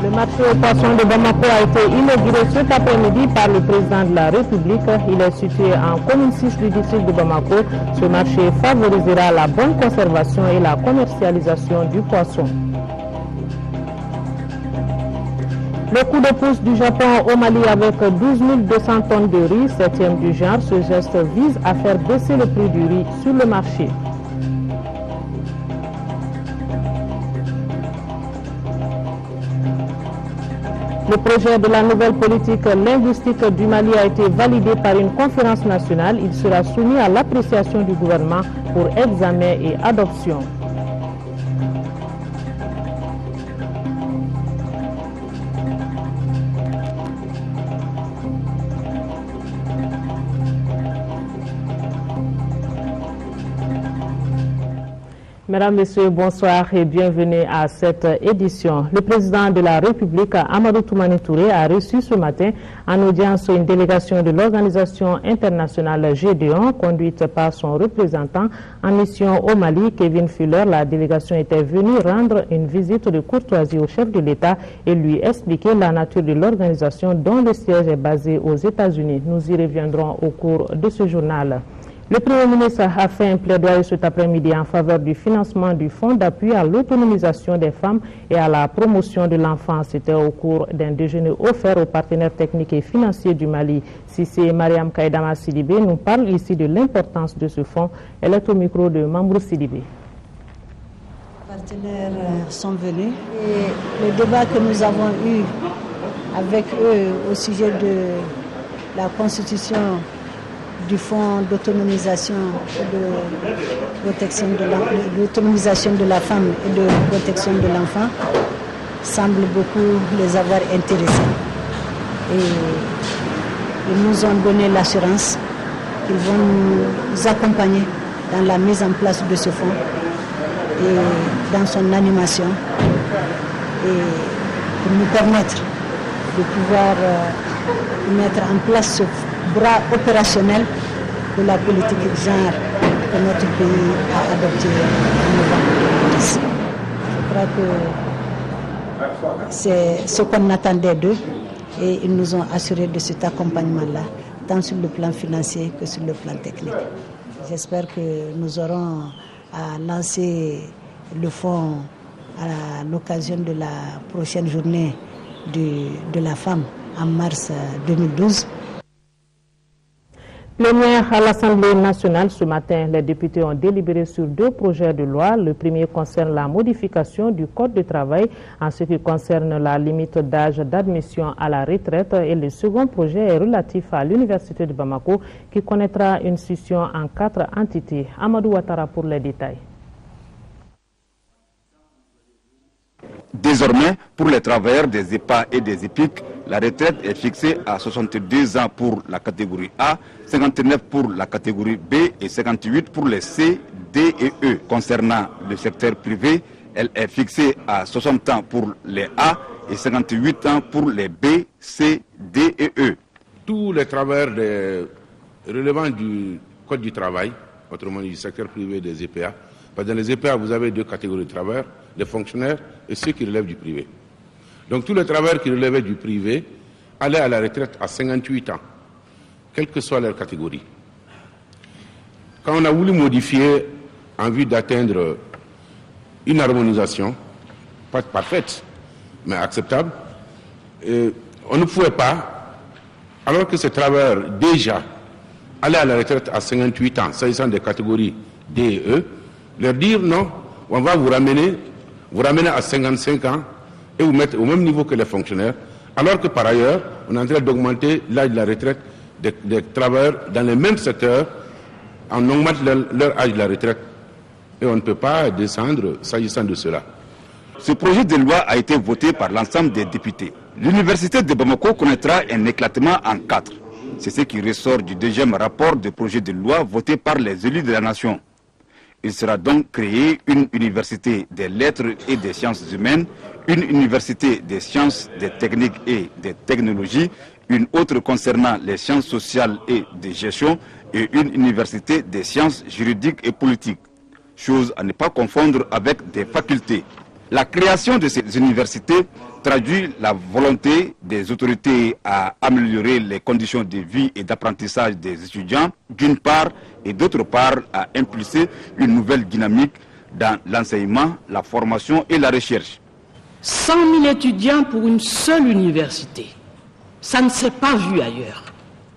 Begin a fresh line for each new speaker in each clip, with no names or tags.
Le marché aux poissons de Bamako a été inauguré cet après-midi par le président de la République. Il est situé en commune 6 du district de Bamako. Ce marché favorisera la bonne conservation et la commercialisation du poisson. Le coup de pouce du Japon au Mali avec 12 200 tonnes de riz, 7e du genre, ce geste vise à faire baisser le prix du riz sur le marché. Le projet de la nouvelle politique linguistique du Mali a été validé par une conférence nationale. Il sera soumis à l'appréciation du gouvernement pour examen et adoption. Mesdames, Messieurs, bonsoir et bienvenue à cette édition. Le président de la République, Amadou Toumani Touré, a reçu ce matin en audience une délégation de l'Organisation internationale Gédéon, conduite par son représentant en mission au Mali, Kevin Fuller. La délégation était venue rendre une visite de courtoisie au chef de l'État et lui expliquer la nature de l'organisation dont le siège est basé aux États-Unis. Nous y reviendrons au cours de ce journal. Le Premier ministre a fait un plaidoyer cet après-midi en faveur du financement du fonds d'appui à l'autonomisation des femmes et à la promotion de l'enfant. C'était au cours d'un déjeuner offert aux partenaires techniques et financiers du Mali. Sissé Mariam Kaïdama Sidibé nous parle ici de l'importance de ce fonds. Elle est au micro de Mambrou Sidibé.
Les partenaires sont venus et le débat que nous avons eu avec eux au sujet de la constitution du fonds d'autonomisation de protection de la femme et de protection de l'enfant semble beaucoup les avoir intéressés. Et ils nous ont donné l'assurance qu'ils vont nous accompagner dans la mise en place de ce fonds et dans son animation et pour nous permettre de pouvoir mettre en place ce bras opérationnel de la politique de genre que notre pays a adopté en novembre 2010. Je crois que c'est ce qu'on attendait d'eux et ils nous ont assuré de cet accompagnement-là, tant sur le plan financier que sur le plan technique. J'espère que nous aurons à lancer le fonds à l'occasion de la prochaine journée de la femme en mars 2012.
Plénière à l'Assemblée nationale ce matin, les députés ont délibéré sur 2 projets de loi. Le premier concerne la modification du Code du travail en ce qui concerne la limite d'âge d'admission à la retraite et le second projet est relatif à l'Université de Bamako qui connaîtra une scission en 4 entités. Amadou Ouattara pour les détails.
Désormais, pour les travailleurs des EPA et des EPIC, la retraite est fixée à 62 ans pour la catégorie A, 59 pour la catégorie B et 58 pour les C, D et E. Concernant le secteur privé, elle est fixée à 60 ans pour les A et 58 ans pour les B, C, D et E.
Tous les travailleurs relevant du Code du travail, autrement dit du secteur privé des EPA, parce que dans les EPA, vous avez 2 catégories de travailleurs, les fonctionnaires et ceux qui relèvent du privé. Donc tous les travailleurs qui relevaient du privé allaient à la retraite à 58 ans, quelle que soit leur catégorie. Quand on a voulu modifier en vue d'atteindre une harmonisation, pas parfaite, mais acceptable, on ne pouvait pas, alors que ces travailleurs déjà allaient à la retraite à 58 ans, s'agissant des catégories D et E, leur dire non, on va vous ramener à 55 ans et vous mettre au même niveau que les fonctionnaires, alors que par ailleurs, on est en train d'augmenter l'âge de la retraite des travailleurs dans les mêmes secteurs, on augmente leur âge de la retraite et on ne peut pas descendre s'agissant de cela.
Ce projet de loi a été voté par l'ensemble des députés. L'Université de Bamako connaîtra un éclatement en 4. C'est ce qui ressort du deuxième rapport de projet de loi voté par les élus de la nation. Il sera donc créé une université des lettres et des sciences humaines, une université des sciences, des techniques et des technologies, une autre concernant les sciences sociales et de gestion et une université des sciences juridiques et politiques. chose à ne pas confondre avec des facultés. La création de ces universités traduit la volonté des autorités à améliorer les conditions de vie et d'apprentissage des étudiants, d'une part, et d'autre part, à impulser une nouvelle dynamique dans l'enseignement, la formation et la recherche.
100 000 étudiants pour une seule université. Ça ne s'est pas vu ailleurs,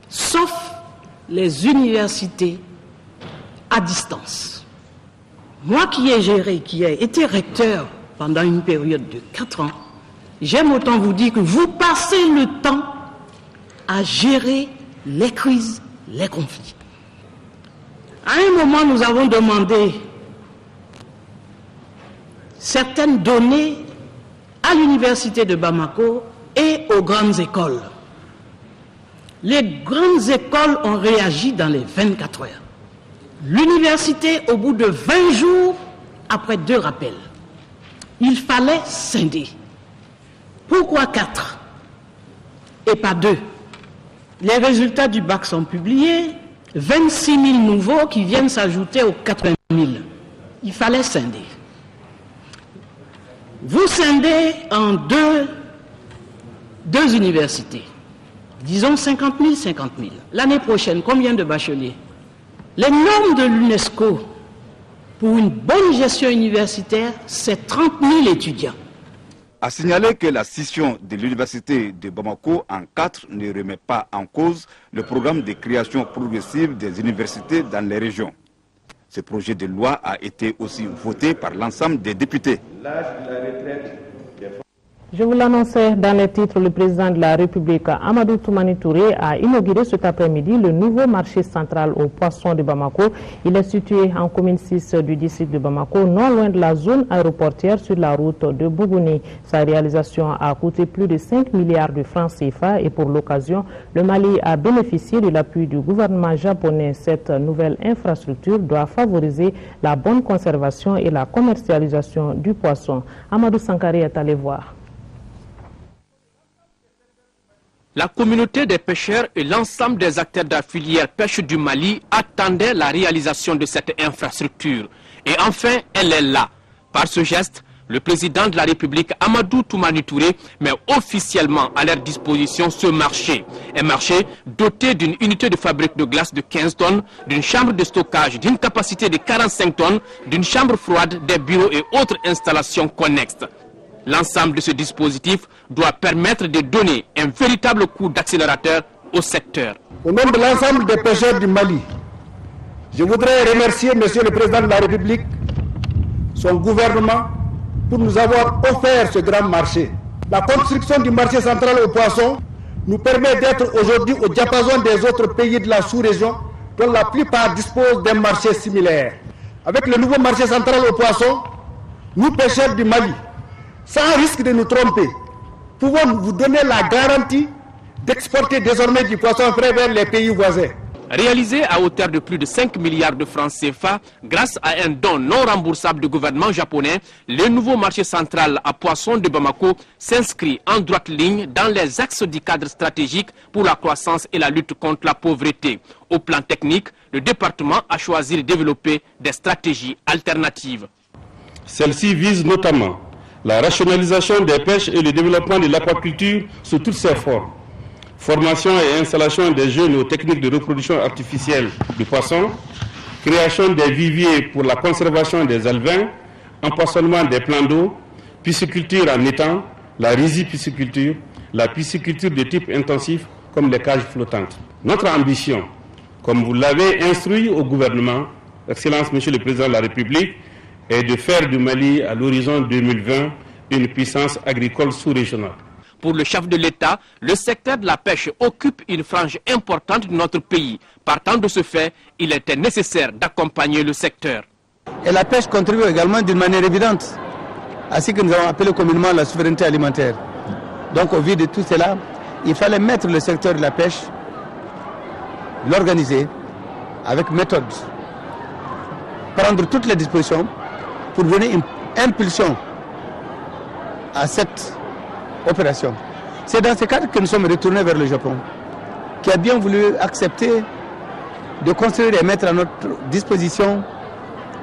sauf les universités à distance. Moi qui ai été recteur pendant une période de 4 ans, j'aime autant vous dire que vous passez le temps à gérer les crises, les conflits. À un moment, nous avons demandé certaines données à l'université de Bamako et aux grandes écoles. Les grandes écoles ont réagi dans les 24 heures. L'université, au bout de 20 jours, après 2 rappels, il fallait scinder. Pourquoi 4 et pas 2? Les résultats du bac sont publiés, 26 000 nouveaux qui viennent s'ajouter aux 80 000. Il fallait scinder. Vous scindez en deux universités. Disons 50 000, 50 000. L'année prochaine, combien de bacheliers? Les normes de l'UNESCO pour une bonne gestion universitaire, c'est 30 000 étudiants.
À signaler que la scission de l'université de Bamako en 4 ne remet pas en cause le programme de création progressive des universités dans les régions. Ce projet de loi a été aussi voté par l'ensemble des députés.
Je vous l'annonçais dans les titres, le président de la République, Amadou Toumani Touré, a inauguré cet après-midi le nouveau marché central aux poissons de Bamako. Il est situé en commune 6 du district de Bamako, non loin de la zone aéroportière sur la route de Bougouni. Sa réalisation a coûté plus de 5 milliards de francs CFA et pour l'occasion, le Mali a bénéficié de l'appui du gouvernement japonais. Cette nouvelle infrastructure doit favoriser la bonne conservation et la commercialisation du poisson. Amadou Sankari est allé voir.
La communauté des pêcheurs et l'ensemble des acteurs de la filière pêche du Mali attendaient la réalisation de cette infrastructure. Et enfin, elle est là. Par ce geste, le président de la République, Amadou Toumani Touré, met officiellement à leur disposition ce marché. Un marché doté d'une unité de fabrique de glace de 15 tonnes, d'une chambre de stockage d'une capacité de 45 tonnes, d'une chambre froide, des bureaux et autres installations connexes. L'ensemble de ce dispositif doit permettre de donner un véritable coup d'accélérateur au secteur.
Au nom de l'ensemble des pêcheurs du Mali, je voudrais remercier Monsieur le Président de la République, son gouvernement, pour nous avoir offert ce grand marché. La construction du marché central aux poissons nous permet d'être aujourd'hui au diapason des autres pays de la sous-région, dont la plupart disposent d'un marché similaire. Avec le nouveau marché central aux poissons, nous pêcheurs du Mali, sans risque de nous tromper, pouvons vous donner la garantie d'exporter désormais du poisson frais vers les pays voisins.
Réalisé à hauteur de plus de 5 milliards de francs CFA, grâce à un don non remboursable du gouvernement japonais, le nouveau marché central à poissons de Bamako s'inscrit en droite ligne dans les axes du cadre stratégique pour la croissance et la lutte contre la pauvreté. Au plan technique, le département a choisi de développer des stratégies alternatives.
Celle-ci vise notamment la rationalisation des pêches et le développement de l'aquaculture sous toutes ses formes. Formation et installation des jeunes aux techniques de reproduction artificielle du poisson, création des viviers pour la conservation des alevins, empoisonnement des plans d'eau, pisciculture en étang, la rizipisciculture, la pisciculture de type intensif comme les cages flottantes. Notre ambition, comme vous l'avez instruit au gouvernement, Excellence Monsieur le Président de la République, est de faire du Mali à l'horizon 2020 une puissance agricole sous-régionale.
Pour le chef de l'État, le secteur de la pêche occupe une frange importante de notre pays. Partant de ce fait, il était nécessaire d'accompagner le secteur.
Et la pêche contribue également d'une manière évidente à ce que nous avons appelé communément la souveraineté alimentaire. Donc au vu de tout cela, il fallait mettre le secteur de la pêche, l'organiser avec méthode, prendre toutes les dispositions pour donner une impulsion à cette opération. C'est dans ce cadre que nous sommes retournés vers le Japon, qui a bien voulu accepter de construire et mettre à notre disposition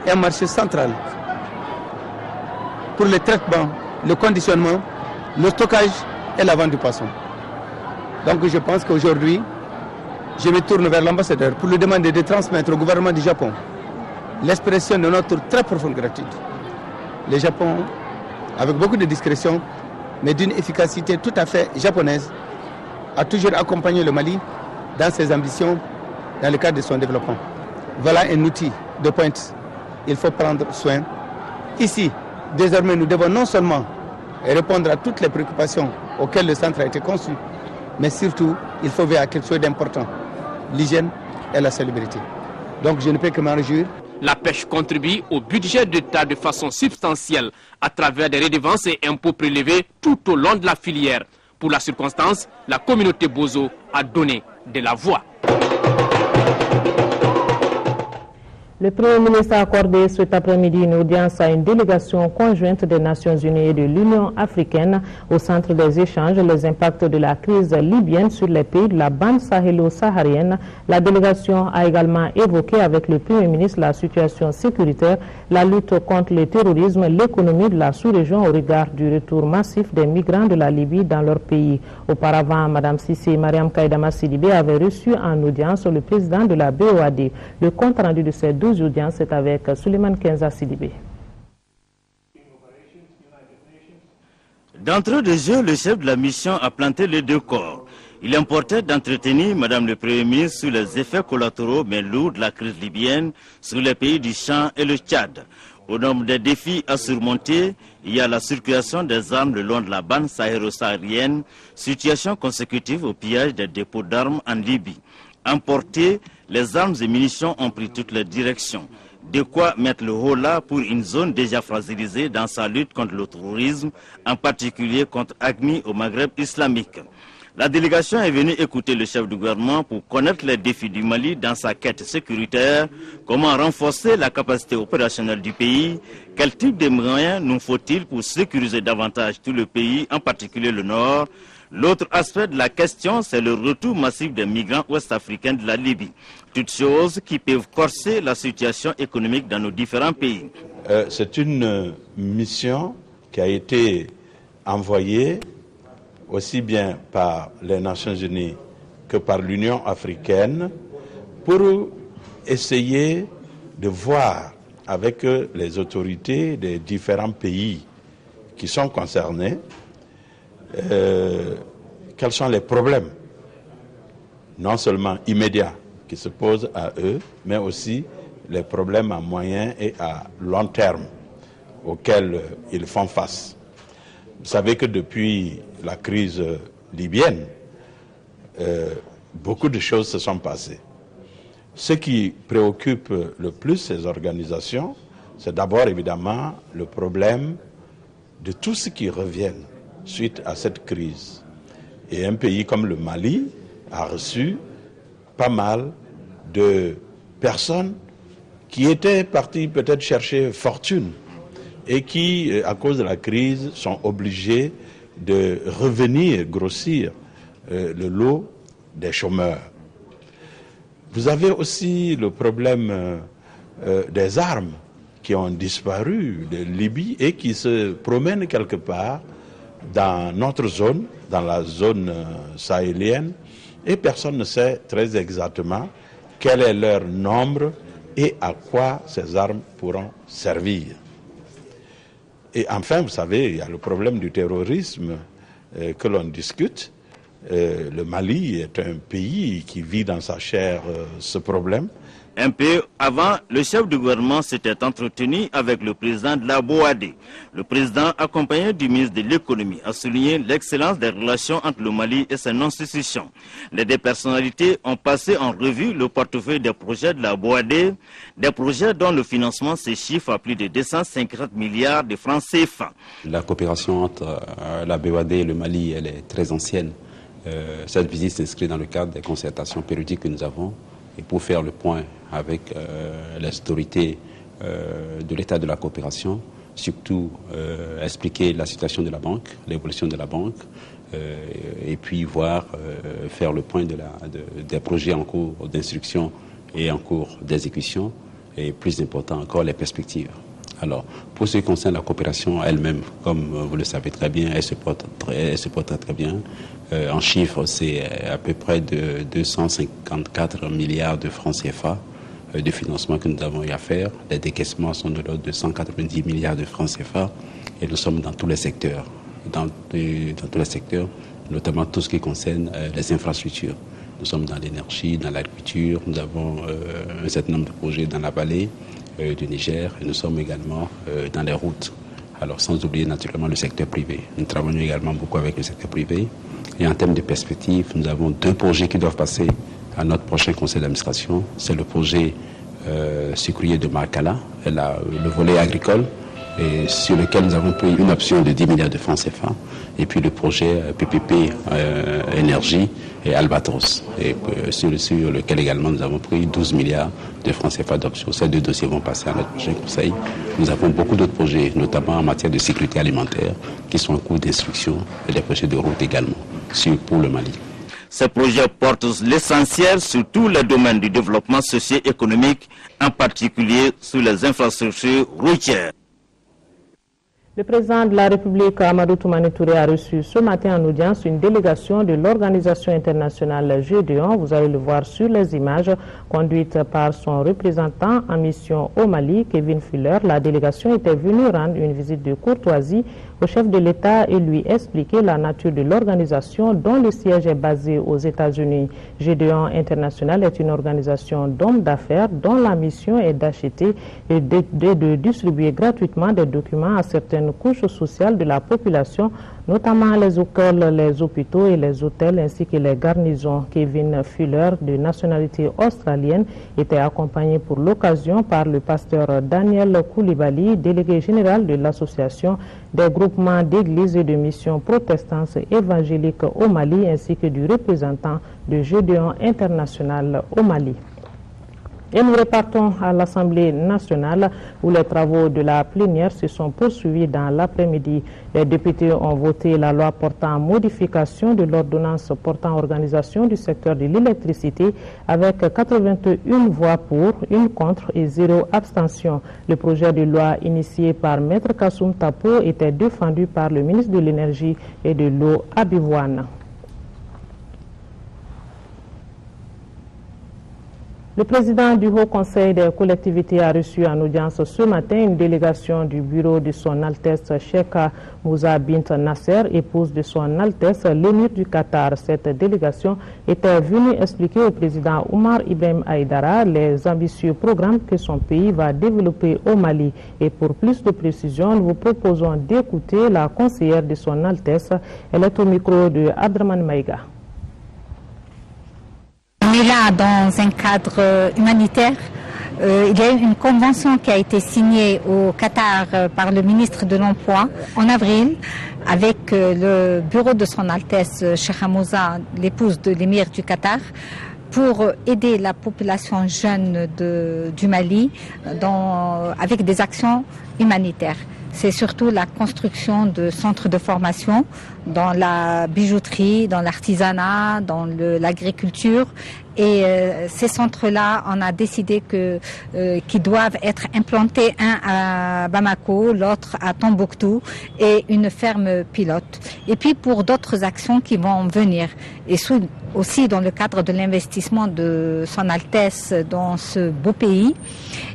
un marché central pour le traitement, le conditionnement, le stockage et la vente du poisson. Donc je pense qu'aujourd'hui, je me tourne vers l'ambassadeur pour lui demander de transmettre au gouvernement du Japon l'expression de notre très profonde gratitude. Le Japon, avec beaucoup de discrétion, mais d'une efficacité tout à fait japonaise, a toujours accompagné le Mali dans ses ambitions, dans le cadre de son développement. Voilà un outil de pointe. Il faut prendre soin. Ici, désormais, nous devons non seulement répondre à toutes les préoccupations auxquelles le centre a été conçu, mais surtout, il faut veiller à quelque chose d'important, l'hygiène et la salubrité. Donc je ne peux que m'en réjouir.
La pêche contribue au budget d'État de façon substantielle à travers des redevances et impôts prélevés tout au long de la filière. Pour la circonstance, la communauté Bozo a donné de la voix.
Le Premier ministre a accordé cet après-midi une audience à une délégation conjointe des Nations Unies et de l'Union africaine au centre des échanges, les impacts de la crise libyenne sur les pays de la bande sahélo-saharienne. La délégation a également évoqué avec le Premier ministre la situation sécuritaire, la lutte contre le terrorisme, l'économie de la sous-région au regard du retour massif des migrants de la Libye dans leur pays. Auparavant, Mme Cissé Mariam Kaïdama Sidibé avait reçu en audience le président de la BOAD. Le compte rendu de ces 12 audiences est avec Suleiman Kenza Sidibé.
D'entrée de jeu, le chef de la mission a planté les deux corps. Il importait d'entretenir Madame le Premier ministre sur les effets collatéraux mais lourds de la crise libyenne sur les pays du Champ et le Tchad. Au nombre des défis à surmonter, il y a la circulation des armes le long de la bande sahélo-saharienne, situation consécutive au pillage des dépôts d'armes en Libye. Emportés, les armes et munitions ont pris toutes les directions. De quoi mettre le holà pour une zone déjà fragilisée dans sa lutte contre le terrorisme, en particulier contre AQMI au Maghreb islamique. La délégation est venue écouter le chef du gouvernement pour connaître les défis du Mali dans sa quête sécuritaire, comment renforcer la capacité opérationnelle du pays, quel type de moyens nous faut-il pour sécuriser davantage tout le pays, en particulier le nord. L'autre aspect de la question, c'est le retour massif des migrants ouest-africains de la Libye. Toutes choses qui peuvent corser la situation économique dans nos différents pays.
C'est une mission qui a été envoyée aussi bien par les Nations Unies que par l'Union africaine pour essayer de voir avec les autorités des différents pays qui sont concernés quels sont les problèmes, non seulement immédiats, qui se posent à eux, mais aussi les problèmes à moyen et à long terme auxquels ils font face. Vous savez que depuis la crise libyenne, beaucoup de choses se sont passées. Ce qui préoccupe le plus ces organisations, c'est d'abord évidemment le problème de tout ce qui revient suite à cette crise. Et un pays comme le Mali a reçu pas mal de personnes qui étaient parties peut-être chercher fortune et qui, à cause de la crise, sont obligés de revenir grossir le lot des chômeurs. Vous avez aussi le problème des armes qui ont disparu de Libye et qui se promènent quelque part dans notre zone, dans la zone sahélienne, et personne ne sait très exactement quel est leur nombre et à quoi ces armes pourront servir. Et enfin, vous savez, il y a le problème du terrorisme que l'on discute. Le Mali est un pays qui vit dans sa chair ce problème.
Un peu avant, le chef du gouvernement s'était entretenu avec le président de la BOAD. Le président, accompagné du ministre de l'économie, a souligné l'excellence des relations entre le Mali et ses institutions. Les deux personnalités ont passé en revue le portefeuille des projets de la BOAD, des projets dont le financement se chiffre à plus de 250 milliards de francs CFA.
La coopération entre la BOAD et le Mali, elle est très ancienne. Cette visite s'inscrit dans le cadre des concertations périodiques que nous avons et pour faire le point avec les autorités de l'état de la coopération, surtout expliquer la situation de la banque, l'évolution de la banque, et puis voir, faire le point des projets en cours d'instruction et en cours d'exécution, et plus important encore, les perspectives. Alors, pour ce qui concerne la coopération elle-même, comme vous le savez très bien, elle se porte très bien. En chiffres, c'est à peu près de 254 milliards de francs CFA de financement que nous avons eu à faire. Les décaissements sont de l'ordre de 190 milliards de francs CFA et nous sommes dans tous les secteurs. Dans tous les secteurs, notamment tout ce qui concerne les infrastructures. Nous sommes dans l'énergie, dans l'agriculture, nous avons un certain nombre de projets dans la vallée du Niger et nous sommes également dans les routes. Alors sans oublier naturellement le secteur privé. Nous travaillons également beaucoup avec le secteur privé. Et en termes de perspectives, nous avons 2 projets qui doivent passer à notre prochain conseil d'administration. C'est le projet sucrier de Makala, le volet agricole, et sur lequel nous avons pris une option de 10 milliards de francs CFA, et puis le projet PPP énergie et Albatros, et sur lequel également nous avons pris 12 milliards de francs CFA d'option. Ces 2 dossiers vont passer à notre prochain conseil. Nous avons beaucoup d'autres projets, notamment en matière de sécurité alimentaire, qui sont en cours d'instruction, et des projets de route également, pour le Mali.
Ces projets portent l'essentiel sur tous les domaines du développement socio-économique, en particulier sur les infrastructures routières.
Le président de la République, Amadou Toumani Touré, a reçu ce matin en audience une délégation de l'organisation internationale Gédéon. Vous allez le voir sur les images, conduite par son représentant en mission au Mali, Kevin Fuller. La délégation était venue rendre une visite de courtoisie au chef de l'État et lui expliquer la nature de l'organisation dont le siège est basé aux États-Unis. Gédéon International est une organisation d'hommes d'affaires dont la mission est d'acheter et de distribuer gratuitement des documents à certaines couches sociales de la population, notamment les écoles, les hôpitaux et les hôtels ainsi que les garnisons. Kevin Fuller, de nationalité australienne, était accompagné pour l'occasion par le pasteur Daniel Koulibaly, délégué général de l'association des groupements d'églises et de missions protestantes évangéliques au Mali ainsi que du représentant de Gédéon International au Mali. Et nous repartons à l'Assemblée nationale où les travaux de la plénière se sont poursuivis dans l'après-midi. Les députés ont voté la loi portant modification de l'ordonnance portant organisation du secteur de l'électricité avec 81 voix pour, 1 contre et 0 abstention. Le projet de loi initié par Maître Kassoum Tapo était défendu par le ministre de l'Énergie et de l'Eau, Abivouane. Le président du Haut Conseil des collectivités a reçu en audience ce matin une délégation du bureau de son Altesse Cheikha Moussa Bint Nasser, épouse de son Altesse l'émir du Qatar. Cette délégation était venue expliquer au président Oumar Ibn Aïdara les ambitieux programmes que son pays va développer au Mali. Et pour plus de précision, nous vous proposons d'écouter la conseillère de son Altesse. Elle est au micro de Abdraman Maïga.
On est là dans un cadre humanitaire. Il y a eu une convention qui a été signée au Qatar par le ministre de l'Emploi en avril avec le bureau de son Altesse Cheikha Moussa, l'épouse de l'émir du Qatar, pour aider la population jeune du Mali avec des actions humanitaires. C'est surtout la construction de centres de formation dans la bijouterie, dans l'artisanat, dans l'agriculture. Et ces centres-là, on a décidé qu'ils doivent être implantés, un à Bamako, l'autre à Tombouctou, et une ferme pilote. Et puis pour d'autres actions qui vont venir. Et aussi dans le cadre de l'investissement de son Altesse dans ce beau pays.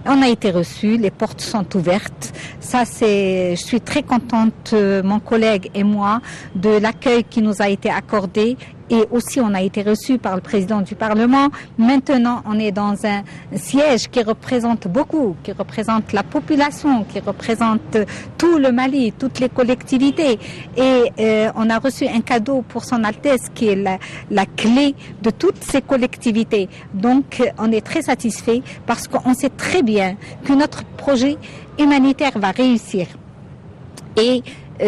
On a été reçus, les portes sont ouvertes. Je suis très contente, mon collègue et moi, de l'accueil qui nous a été accordé. Et aussi, on a été reçus par le président du Parlement. Maintenant, on est dans un siège qui représente beaucoup, qui représente la population, qui représente tout le Mali, toutes les collectivités. Et on a reçu un cadeau pour son Altesse qui est la clé de toutes ces collectivités. Donc, on est très satisfait parce qu'on sait très bien que notre projet humanitaire va réussir. Et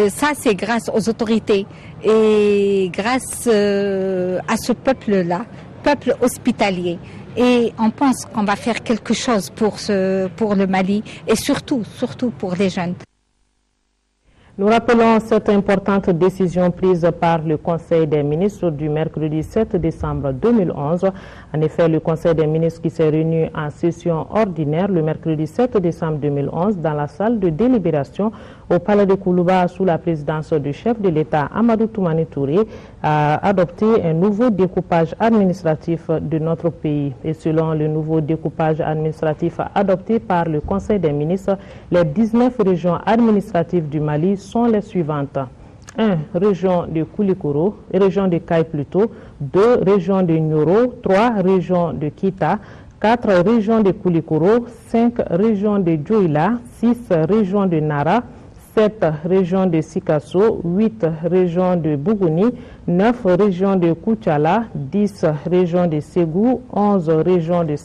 ça, c'est grâce aux autorités et grâce à ce peuple-là, peuple hospitalier. Et on pense qu'on va faire quelque chose pour le Mali et surtout pour les jeunes.
Nous rappelons cette importante décision prise par le Conseil des ministres du mercredi 7 décembre 2011. En effet, le Conseil des ministres qui s'est réuni en session ordinaire le mercredi 7 décembre 2011 dans la salle de délibération au Palais de Koulouba sous la présidence du chef de l'État Amadou Toumani Touré a adopté un nouveau découpage administratif de notre pays. Et selon le nouveau découpage administratif adopté par le Conseil des ministres, les 19 régions administratives du Mali sont les suivantes. 1. Région de Koulikoro, région de Kaï plutôt, 2. Région de Nyoro, 3. Région de Kita, 4. Région de Koulikoro, 5. Région de Djoïla, 6. Région de Nara, 7. Région de Sikasso, 8. Région de Bougouni, 9. Région de Koutiala, 10. Région de Ségou, 11. Région de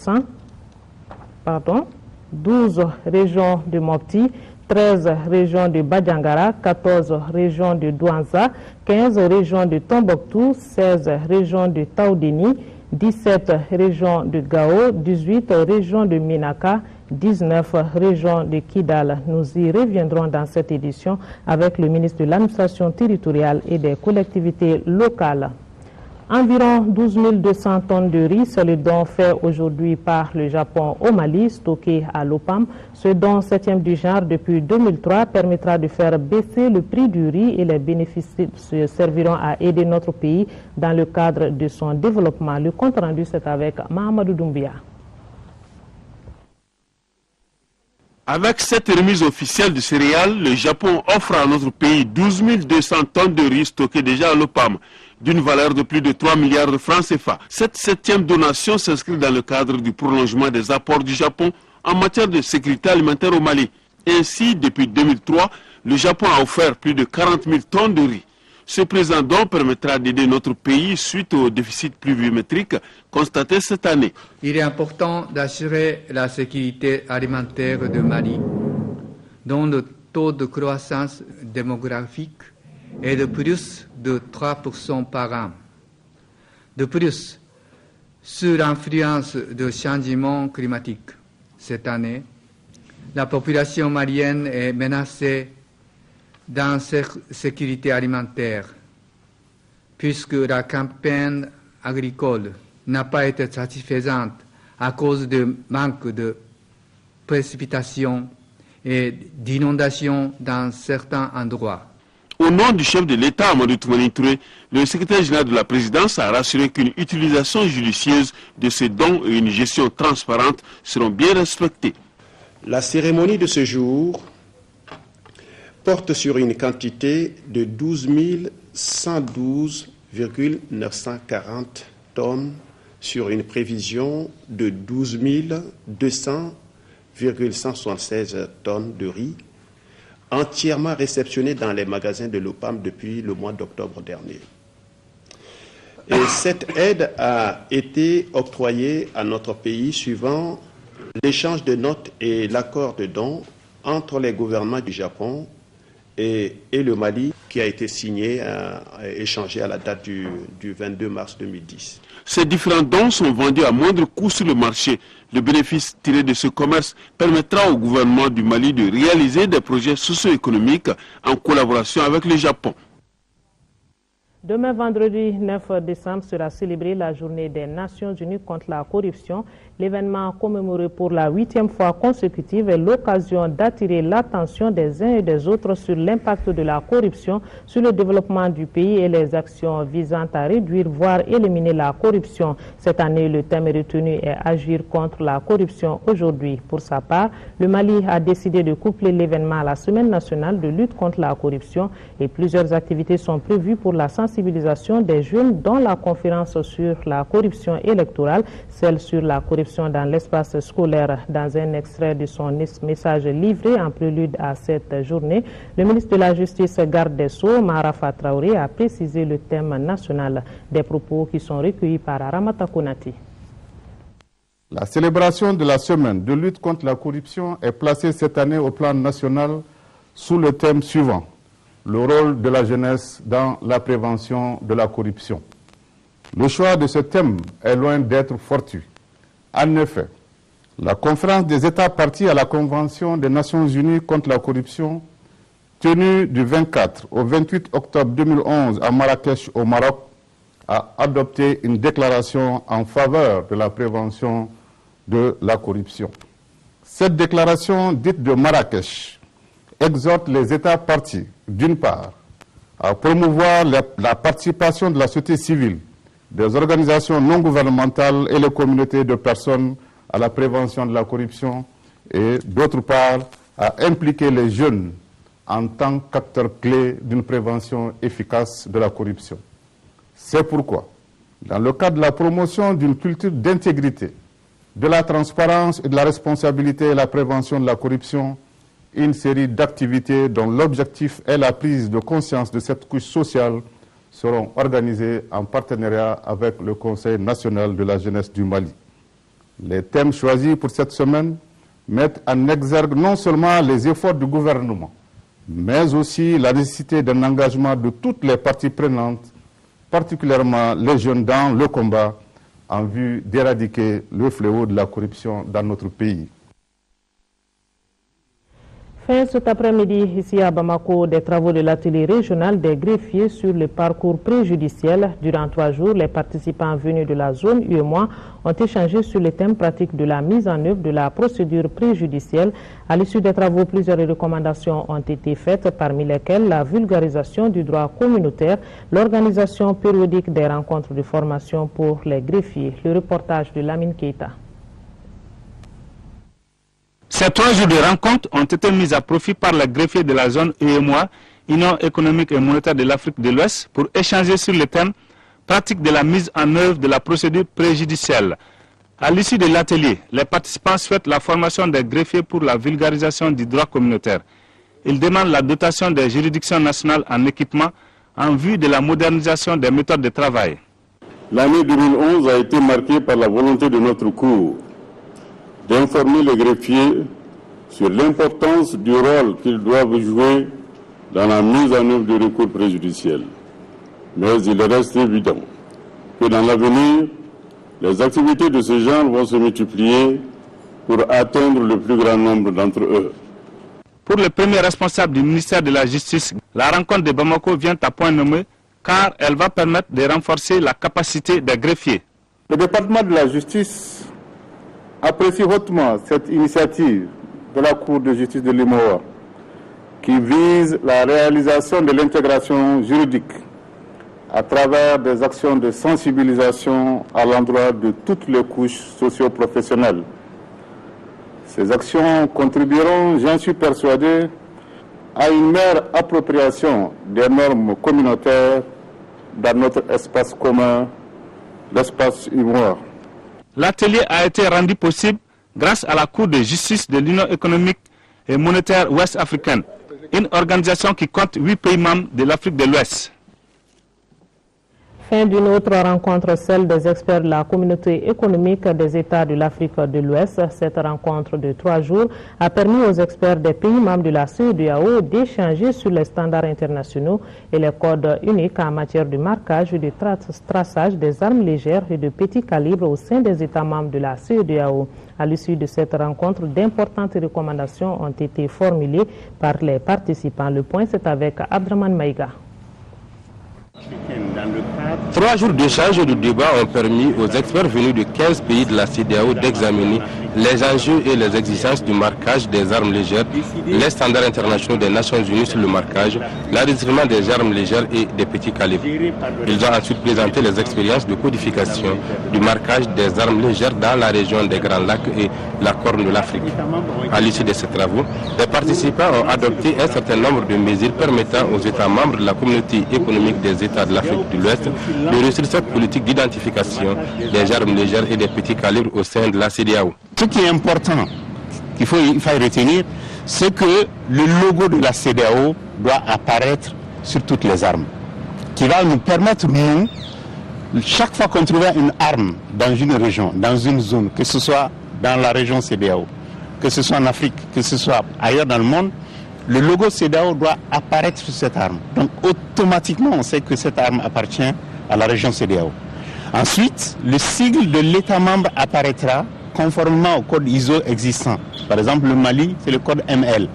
12. Région de Mopti, 13 régions de Badjangara, 14 régions de Douanza, 15 régions de Tombouctou, 16 régions de Taoudini, 17 régions de Gao, 18 régions de Minaka, 19 régions de Kidal. Nous y reviendrons dans cette édition avec le ministre de l'Administration territoriale et des collectivités locales. Environ 12 200 tonnes de riz, c'est le don fait aujourd'hui par le Japon au Mali, stocké à l'OPAM. Ce don 7e du genre depuis 2003 permettra de faire baisser le prix du riz et les bénéfices serviront à aider notre pays dans le cadre de son développement. Le compte rendu, c'est avec Mahamadou Doumbia.
Avec cette remise officielle de céréales, le Japon offre à notre pays 12 200 tonnes de riz stockées déjà à l'OPAM, d'une valeur de plus de 3 milliards de francs CFA. Cette 7e donation s'inscrit dans le cadre du prolongement des apports du Japon en matière de sécurité alimentaire au Mali. Ainsi, depuis 2003, le Japon a offert plus de 40 000 tonnes de riz. Ce présent don permettra d'aider notre pays suite au déficit pluviométrique constaté cette année.
Il est important d'assurer la sécurité alimentaire du Mali, dont le taux de croissance démographique est de plus de 3% par an. De plus, sous l'influence du changement climatique, cette année, la population malienne est menacée dans sa sécurité alimentaire, puisque la campagne agricole n'a pas été satisfaisante à cause du manque de précipitations et d'inondations dans certains endroits.
Au nom du chef de l'État, Amadou Toumani Touré, le secrétaire général de la présidence a rassuré qu'une utilisation judicieuse de ces dons et une gestion transparente seront bien respectées.
La cérémonie de ce jour porte sur une quantité de 12 112,940 tonnes sur une prévision de 12 200,176 tonnes de riz, entièrement réceptionné dans les magasins de l'OPAM depuis le mois d'octobre dernier. Et cette aide a été octroyée à notre pays suivant l'échange de notes et l'accord de dons entre les gouvernements du Japon et le Mali, qui a été signé, échangé à la date du 22 mars 2010.
Ces différents dons sont vendus à moindre coût sur le marché. Le bénéfice tiré de ce commerce permettra au gouvernement du Mali de réaliser des projets socio-économiques en collaboration avec le Japon.
Demain, vendredi 9 décembre, sera célébrée la journée des Nations Unies contre la corruption. L'événement commémoré pour la 8e fois consécutive est l'occasion d'attirer l'attention des uns et des autres sur l'impact de la corruption sur le développement du pays et les actions visant à réduire, voire éliminer la corruption. Cette année, le thème retenu est Agir contre la corruption aujourd'hui. Pour sa part, le Mali a décidé de coupler l'événement à la Semaine nationale de lutte contre la corruption et plusieurs activités sont prévues pour la sensibilisation des jeunes, dont la conférence sur la corruption électorale, celle sur la corruption dans l'espace scolaire. Dans un extrait de son message livré en prélude à cette journée, le ministre de la Justice, garde des Sceaux, Marafa Traoré, a précisé le thème national. Des propos qui sont recueillis par Aramata Konati.
La célébration de la semaine de lutte contre la corruption est placée cette année au plan national sous le thème suivant: le rôle de la jeunesse dans la prévention de la corruption. Le choix de ce thème est loin d'être fortuit. En effet, la conférence des États partis à la Convention des Nations Unies contre la corruption, tenue du 24 au 28 octobre 2011 à Marrakech au Maroc, a adopté une déclaration en faveur de la prévention de la corruption. Cette déclaration dite de Marrakech exhorte les États parties, d'une part, à promouvoir la participation de la société civile, des organisations non gouvernementales et les communautés de personnes à la prévention de la corruption et, d'autre part, à impliquer les jeunes en tant qu'acteurs clés d'une prévention efficace de la corruption. C'est pourquoi, dans le cadre de la promotion d'une culture d'intégrité, de la transparence et de la responsabilité et la prévention de la corruption, une série d'activités dont l'objectif est la prise de conscience de cette couche sociale seront organisées en partenariat avec le Conseil national de la jeunesse du Mali. Les thèmes choisis pour cette semaine mettent en exergue non seulement les efforts du gouvernement, mais aussi la nécessité d'un engagement de toutes les parties prenantes, particulièrement les jeunes dans le combat, en vue d'éradiquer le fléau de la corruption dans notre pays.
Fin cet après-midi, ici à Bamako, des travaux de l'atelier régional des greffiers sur le parcours préjudiciel. Durant 3 jours, les participants venus de la zone UEMOA ont échangé sur les thèmes pratiques de la mise en œuvre de la procédure préjudicielle. À l'issue des travaux, plusieurs recommandations ont été faites, parmi lesquelles la vulgarisation du droit communautaire, l'organisation périodique des rencontres de formation pour les greffiers. Le reportage de Lamine Keita.
Ces 3 jours de rencontres ont été mis à profit par les greffiers de la zone UEMOA, Union économique et monétaire de l'Afrique de l'Ouest, pour échanger sur le thème pratique de la mise en œuvre de la procédure préjudicielle. À l'issue de l'atelier, les participants souhaitent la formation des greffiers pour la vulgarisation du droit communautaire. Ils demandent la dotation des juridictions nationales en équipement en vue de la modernisation des méthodes de travail.
L'année 2011 a été marquée par la volonté de notre cour d'informer les greffiers sur l'importance du rôle qu'ils doivent jouer dans la mise en œuvre du recours préjudiciel. Mais il reste évident que dans l'avenir, les activités de ce genre vont se multiplier pour atteindre le plus grand nombre d'entre eux.
Pour le premier responsable du ministère de la Justice, la rencontre de Bamako vient à point nommé car elle va permettre de renforcer la capacité des greffiers.
Le département de la justice apprécie hautement cette initiative de la Cour de justice de l'UEMOA qui vise la réalisation de l'intégration juridique à travers des actions de sensibilisation à l'endroit de toutes les couches socio-professionnelles. Ces actions contribueront, j'en suis persuadé, à une meilleure appropriation des normes communautaires dans notre espace commun, l'espace UEMOA.
L'atelier a été rendu possible grâce à la Cour de justice de l'Union économique et monétaire ouest-africaine, une organisation qui compte 8 pays membres de l'Afrique de l'Ouest.
Fin d'une autre rencontre, celle des experts de la communauté économique des États de l'Afrique de l'Ouest. Cette rencontre de 3 jours a permis aux experts des pays membres de la CEDEAO d'échanger sur les standards internationaux et les codes uniques en matière de marquage et de traçage des armes légères et de petit calibre au sein des États membres de la CEDEAO. À l'issue de cette rencontre, d'importantes recommandations ont été formulées par les participants. Le point, c'est avec Abdraman Maïga.
3 jours d'échange et de débat ont permis aux experts venus de 15 pays de la CEDEAO d'examiner les enjeux et les exigences du marquage des armes légères, les standards internationaux des Nations Unies sur le marquage, l'enregistrement des armes légères et des petits calibres. Ils ont ensuite présenté les expériences de codification du marquage des armes légères dans la région des Grands Lacs et la Corne de l'Afrique. À l'issue de ces travaux, les participants ont adopté un certain nombre de mesures permettant aux États membres de la communauté économique des États de l'Afrique de l'Ouest de réussir cette politique d'identification des armes légères et des petits calibres au sein de la CEDEAO.
Ce qui est important, il faut retenir, c'est que le logo de la CEDEAO doit apparaître sur toutes les armes, qui va nous permettre, nous, chaque fois qu'on trouve une arme dans une région, dans une zone, que ce soit dans la région CEDEAO, que ce soit en Afrique, que ce soit ailleurs dans le monde, le logo CEDEAO doit apparaître sur cette arme. Donc automatiquement, on sait que cette arme appartient à la région CEDEAO. Ensuite, le sigle de l'État membre apparaîtra conformément au code ISO existant. Par exemple, le Mali, c'est le code ML.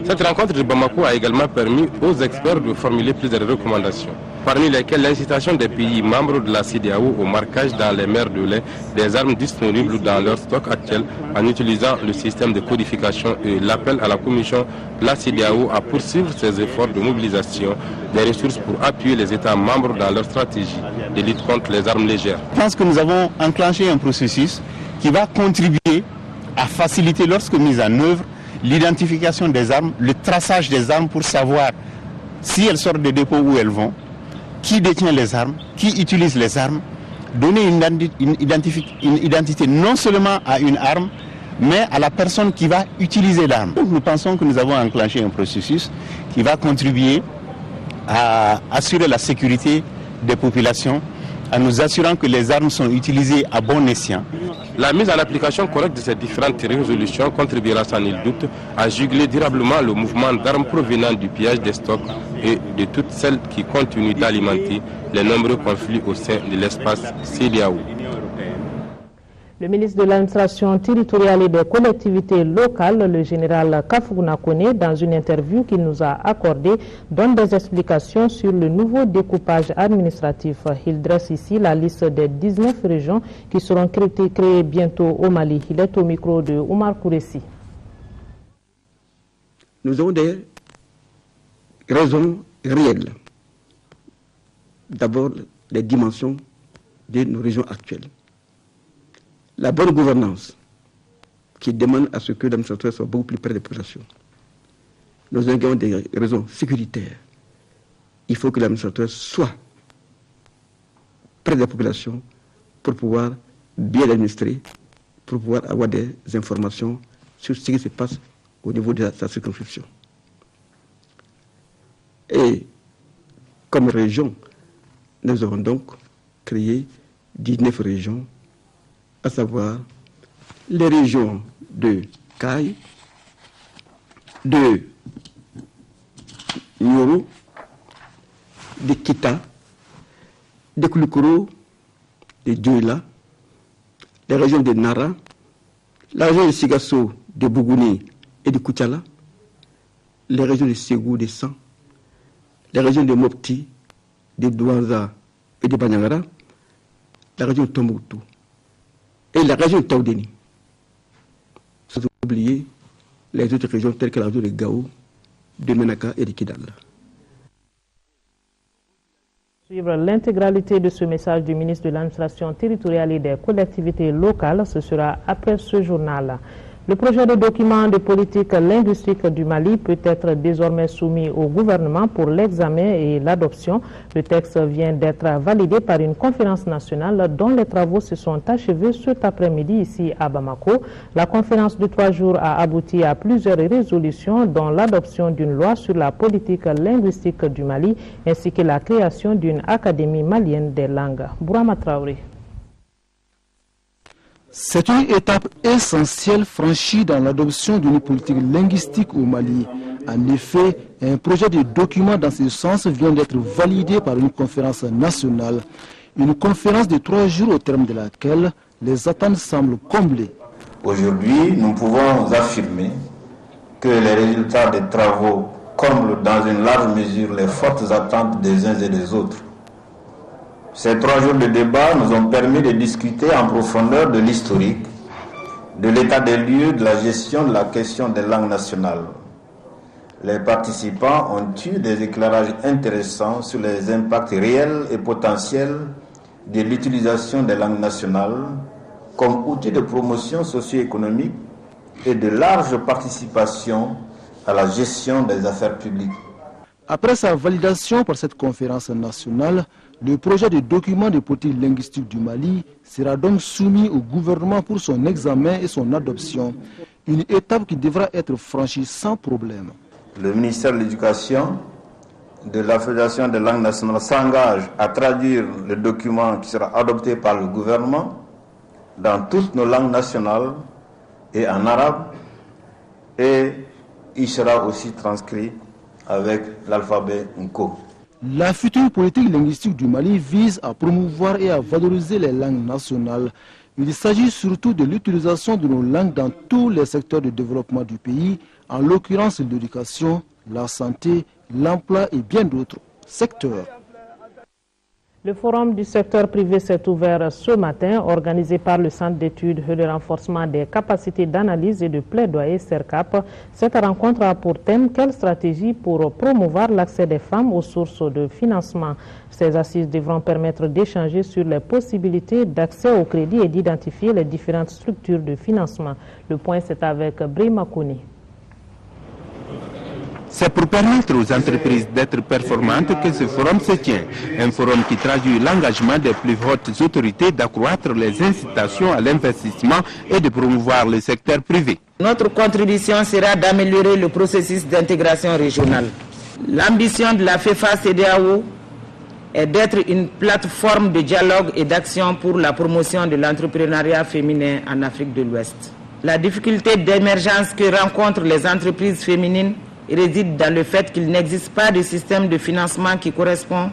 Cette rencontre de Bamako a également permis aux experts de formuler plusieurs recommandations, parmi lesquelles l'incitation des pays membres de la CEDEAO au marquage dans les mers de lait des armes disponibles dans leur stock actuel en utilisant le système de codification et l'appel à la Commission de la CEDEAO à poursuivre ses efforts de mobilisation des ressources pour appuyer les États membres dans leur stratégie de lutte contre les armes légères.
Je pense que nous avons enclenché un processus qui va contribuer à faciliter, lorsque mise en œuvre, l'identification des armes, le traçage des armes pour savoir si elles sortent des dépôts, où elles vont, qui détient les armes, qui utilise les armes, donner une identité non seulement à une arme, mais à la personne qui va utiliser l'arme. Nous pensons que nous avons enclenché un processus qui va contribuer à assurer la sécurité des populations, en nous assurant que les armes sont utilisées à bon escient.
La mise en application correcte de ces différentes résolutions contribuera sans nul doute à juguler durablement le mouvement d'armes provenant du pillage des stocks et de toutes celles qui continuent d'alimenter les nombreux conflits au sein de l'espace CEDEAO.
Le ministre de l'administration territoriale et des collectivités locales, le général Kafougouna Koné, dans une interview qu'il nous a accordée, donne des explications sur le nouveau découpage administratif. Il dresse ici la liste des 19 régions qui seront créées bientôt au Mali. Il est au micro de Oumar Kouressi.
Nous avons des raisons réelles. D'abord, les dimensions de nos régions actuelles. La bonne gouvernance qui demande à ce que l'administrateur soit beaucoup plus près des populations. Nous avons des raisons sécuritaires. Il faut que l'administrateur soit près des populations pour pouvoir bien l'administrer, pour pouvoir avoir des informations sur ce qui se passe au niveau de sa circonscription. Et comme région, nous avons donc créé 19 régions, à savoir les régions de Kaye, de Nyoro, de Kita, de Koulikoro, de Djoila, les régions de Nara, la région de Sigasso, de Bougouni et de Koutiala, les régions de Ségou, de San, les régions de Mopti, de Douanza et de Banyangara, la région de Tombouctou et la région de Taoudéni. Sans oublier les autres régions telles que la région de Gao, de Menaka et de Kidal.
Suivre l'intégralité de ce message du ministre de l'administration territoriale et des collectivités locales, ce sera après ce journal. Le projet de document de politique linguistique du Mali peut être désormais soumis au gouvernement pour l'examen et l'adoption. Le texte vient d'être validé par une conférence nationale dont les travaux se sont achevés cet après-midi ici à Bamako. La conférence de 3 jours a abouti à plusieurs résolutions, dont l'adoption d'une loi sur la politique linguistique du Mali ainsi que la création d'une académie malienne des langues. Bourama Traoré.
C'est une étape essentielle franchie dans l'adoption d'une politique linguistique au Mali. En effet, un projet de document dans ce sens vient d'être validé par une conférence nationale. Une conférence de 3 jours au terme de laquelle les attentes semblent comblées.
Aujourd'hui, nous pouvons affirmer que les résultats des travaux comblent dans une large mesure les fortes attentes des uns et des autres. Ces 3 jours de débat nous ont permis de discuter en profondeur de l'historique, de l'état des lieux, de la gestion de la question des langues nationales. Les participants ont eu des éclairages intéressants sur les impacts réels et potentiels de l'utilisation des langues nationales comme outil de promotion socio-économique et de large participation à la gestion des affaires publiques.
Après sa validation par cette conférence nationale, le projet de document de politique linguistique du Mali sera donc soumis au gouvernement pour son examen et son adoption, une étape qui devra être franchie sans problème.
Le ministère de l'Éducation, de la Fédération des langues nationales s'engage à traduire le document qui sera adopté par le gouvernement dans toutes nos langues nationales et en arabe, et il sera aussi transcrit avec l'alphabet Nko.
La future politique linguistique du Mali vise à promouvoir et à valoriser les langues nationales. Il s'agit surtout de l'utilisation de nos langues dans tous les secteurs de développement du pays, en l'occurrence l'éducation, la santé, l'emploi et bien d'autres secteurs.
Le forum du secteur privé s'est ouvert ce matin, organisé par le Centre d'études et de renforcement des capacités d'analyse et de plaidoyer CERCAP. Cette rencontre a pour thème quelle stratégie pour promouvoir l'accès des femmes aux sources de financement. Ces assises devront permettre d'échanger sur les possibilités d'accès au crédit et d'identifier les différentes structures de financement. Le point, c'est avec Brima Kouni.
C'est pour permettre aux entreprises d'être performantes que ce forum se tient. Un forum qui traduit l'engagement des plus hautes autorités d'accroître les incitations à l'investissement et de promouvoir le secteur privé.
Notre contribution sera d'améliorer le processus d'intégration régionale. L'ambition de la FEFA-CEDEAO est d'être une plateforme de dialogue et d'action pour la promotion de l'entrepreneuriat féminin en Afrique de l'Ouest. La difficulté d'émergence que rencontrent les entreprises féminines réside dans le fait qu'il n'existe pas de système de financement qui correspond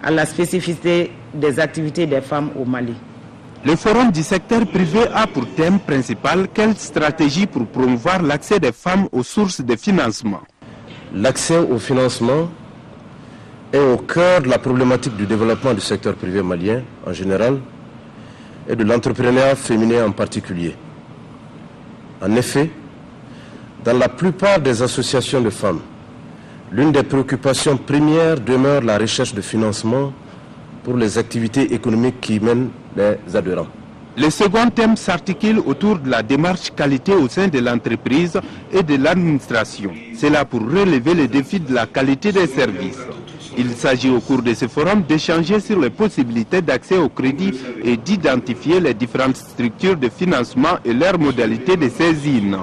à la spécificité des activités des femmes au Mali.
Le forum du secteur privé a pour thème principal quelle stratégie pour promouvoir l'accès des femmes aux sources de financement.
L'accès au financement est au cœur de la problématique du développement du secteur privé malien en général et de l'entrepreneuriat féminin en particulier. En effet, dans la plupart des associations de femmes, l'une des préoccupations premières demeure la recherche de financement pour les activités économiques qui mènent les adhérents.
Le second thème s'articule autour de la démarche qualité au sein de l'entreprise et de l'administration. C'est là pour relever les défis de la qualité des services. Il s'agit au cours de ce forum d'échanger sur les possibilités d'accès au crédit et d'identifier les différentes structures de financement et leurs modalités de saisine.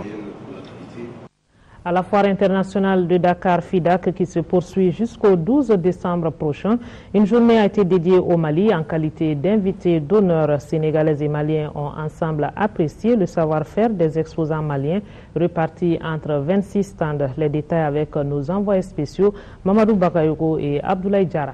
À la foire internationale de Dakar FIDAK qui se poursuit jusqu'au 12 décembre prochain, une journée a été dédiée au Mali en qualité d'invités d'honneur. Sénégalais et Maliens ont ensemble apprécié le savoir-faire des exposants maliens répartis entre 26 stands. Les détails avec nos envoyés spéciaux Mamadou Bakayoko et Abdoulaye Diara.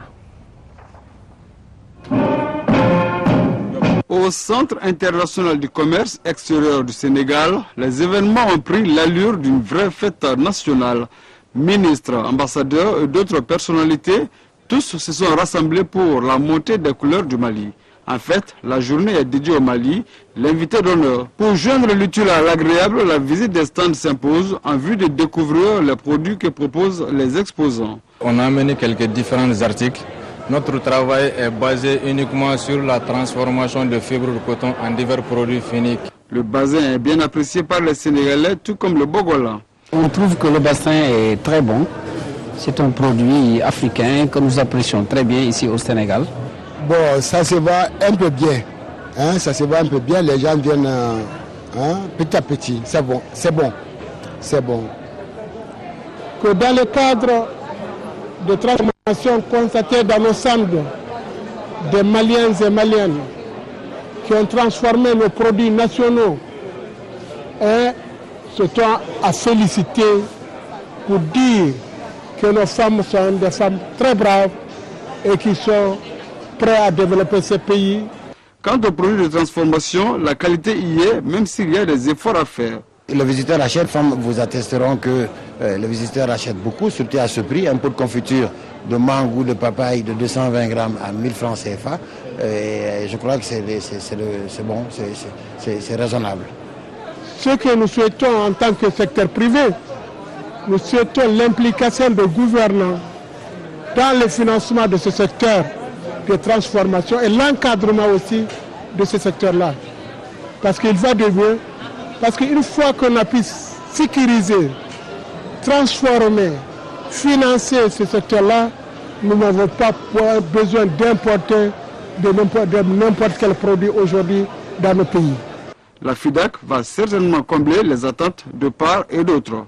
Au Centre international du commerce extérieur du Sénégal, les événements ont pris l'allure d'une vraie fête nationale. Ministres, ambassadeurs et d'autres personnalités, tous se sont rassemblés pour la montée des couleurs du Mali. En fait, la journée est dédiée au Mali, l'invité d'honneur. Pour joindre l'utile à l'agréable, la visite des stands s'impose en vue de découvrir les produits que proposent les exposants.
On a amené quelques différents articles. Notre travail est basé uniquement sur la transformation de fibres de coton en divers produits finis.
Le bassin est bien apprécié par les Sénégalais, tout comme le Bogola.
On trouve que le bassin est très bon. C'est un produit africain que nous apprécions très bien ici au Sénégal.
Bon, ça se va un peu bien. Hein, ça se va un peu bien. Les gens viennent petit à petit. C'est bon, c'est bon, c'est bon.
Que dans le cadre de transformation constatée dans nos centres des Maliens et Maliennes qui ont transformé nos produits nationaux et se sont à féliciter pour dire que nos femmes sont des femmes très braves et qui sont prêtes à développer ce pays.
Quant aux produits de transformation, la qualité y est, même s'il y a des efforts à faire.
Le visiteur achète, femmes vous attesteront que le visiteur achète beaucoup, surtout à ce prix. Un pot de confiture de mangue ou de papaye de 220 grammes à 1000 francs CFA. Et je crois que c'est bon, c'est raisonnable.
Ce que nous souhaitons en tant que secteur privé, nous souhaitons l'implication des gouvernants dans le financement de ce secteur de transformation et l'encadrement aussi de ce secteur-là. Parce qu'il va de mieux. Parce qu'une fois qu'on a pu sécuriser, transformer, financer ce secteur-là, nous n'avons pas besoin d'importer de n'importe quel produit aujourd'hui dans nos pays.
La FIDAK va certainement combler les attentes de part et d'autre.